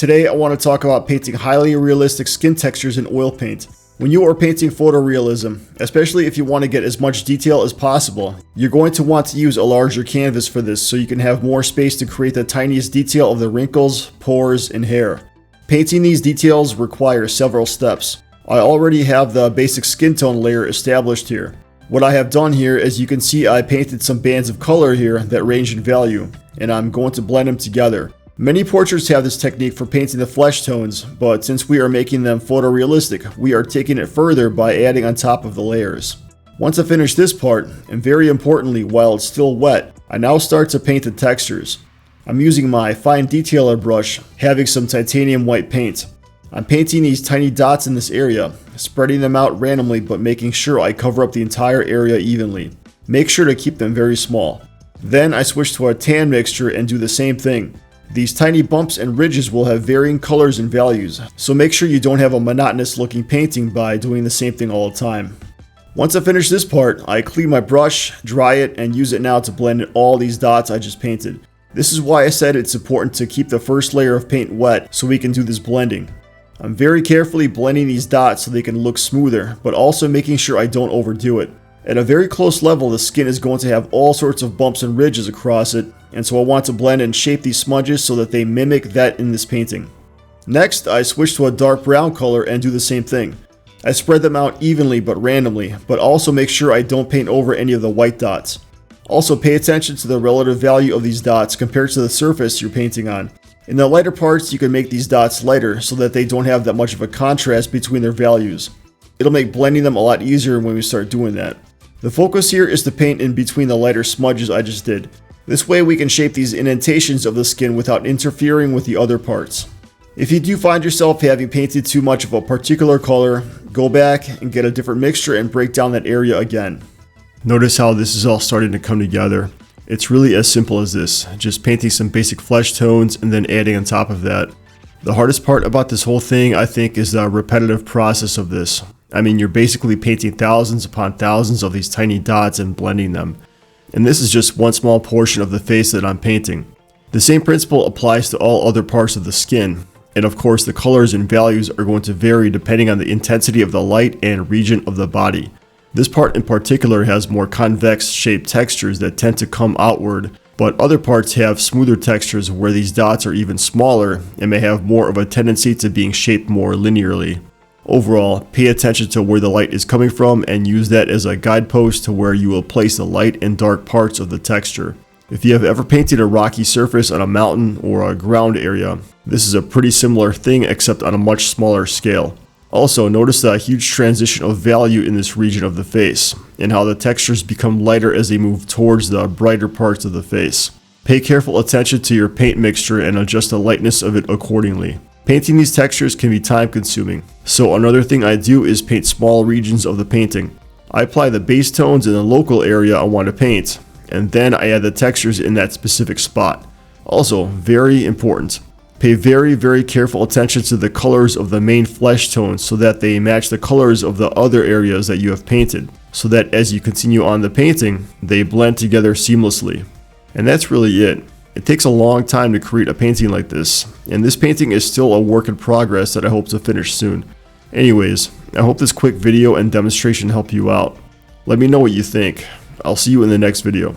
Today I want to talk about painting highly realistic skin textures in oil paint. When you are painting photorealism, especially if you want to get as much detail as possible, you're going to want to use a larger canvas for this so you can have more space to create the tiniest detail of the wrinkles, pores, and hair. Painting these details requires several steps. I already have the basic skin tone layer established here. What I have done here is you can see I painted some bands of color here that range in value, and I'm going to blend them together. Many portraits have this technique for painting the flesh tones, but since we are making them photorealistic, we are taking it further by adding on top of the layers. Once I finish this part, and very importantly while it's still wet, I now start to paint the textures. I'm using my fine detailer brush, having some titanium white paint. I'm painting these tiny dots in this area, spreading them out randomly but making sure I cover up the entire area evenly. Make sure to keep them very small. Then I switch to a tan mixture and do the same thing. These tiny bumps and ridges will have varying colors and values, so make sure you don't have a monotonous looking painting by doing the same thing all the time. Once I finish this part, I clean my brush, dry it, and use it now to blend in all these dots I just painted. This is why I said it's important to keep the first layer of paint wet so we can do this blending. I'm very carefully blending these dots so they can look smoother, but also making sure I don't overdo it. At a very close level, the skin is going to have all sorts of bumps and ridges across it, and so I want to blend and shape these smudges so that they mimic that in this painting. Next, I switch to a dark brown color and do the same thing. I spread them out evenly but randomly, but also make sure I don't paint over any of the white dots. Also pay attention to the relative value of these dots compared to the surface you're painting on. In the lighter parts, you can make these dots lighter so that they don't have that much of a contrast between their values. It'll make blending them a lot easier when we start doing that. The focus here is to paint in between the lighter smudges I just did. This way we can shape these indentations of the skin without interfering with the other parts. If you do find yourself having painted too much of a particular color, go back and get a different mixture and break down that area again. Notice how this is all starting to come together. It's really as simple as this, just painting some basic flesh tones and then adding on top of that. The hardest part about this whole thing, I think, is the repetitive process of this. I mean, you're basically painting thousands upon thousands of these tiny dots and blending them. And this is just one small portion of the face that I'm painting. The same principle applies to all other parts of the skin. And of course, the colors and values are going to vary depending on the intensity of the light and region of the body. This part in particular has more convex shaped textures that tend to come outward, but other parts have smoother textures where these dots are even smaller and may have more of a tendency to being shaped more linearly. Overall, pay attention to where the light is coming from and use that as a guidepost to where you will place the light and dark parts of the texture. If you have ever painted a rocky surface on a mountain or a ground area, this is a pretty similar thing except on a much smaller scale. Also, notice the huge transition of value in this region of the face, and how the textures become lighter as they move towards the brighter parts of the face. Pay careful attention to your paint mixture and adjust the lightness of it accordingly. Painting these textures can be time consuming, so another thing I do is paint small regions of the painting. I apply the base tones in the local area I want to paint, and then I add the textures in that specific spot. Also, very important, pay very careful attention to the colors of the main flesh tones so that they match the colors of the other areas that you have painted, so that as you continue on the painting, they blend together seamlessly. And that's really it. It takes a long time to create a painting like this, and this painting is still a work in progress that I hope to finish soon. Anyways, I hope this quick video and demonstration helped you out. Let me know what you think. I'll see you in the next video.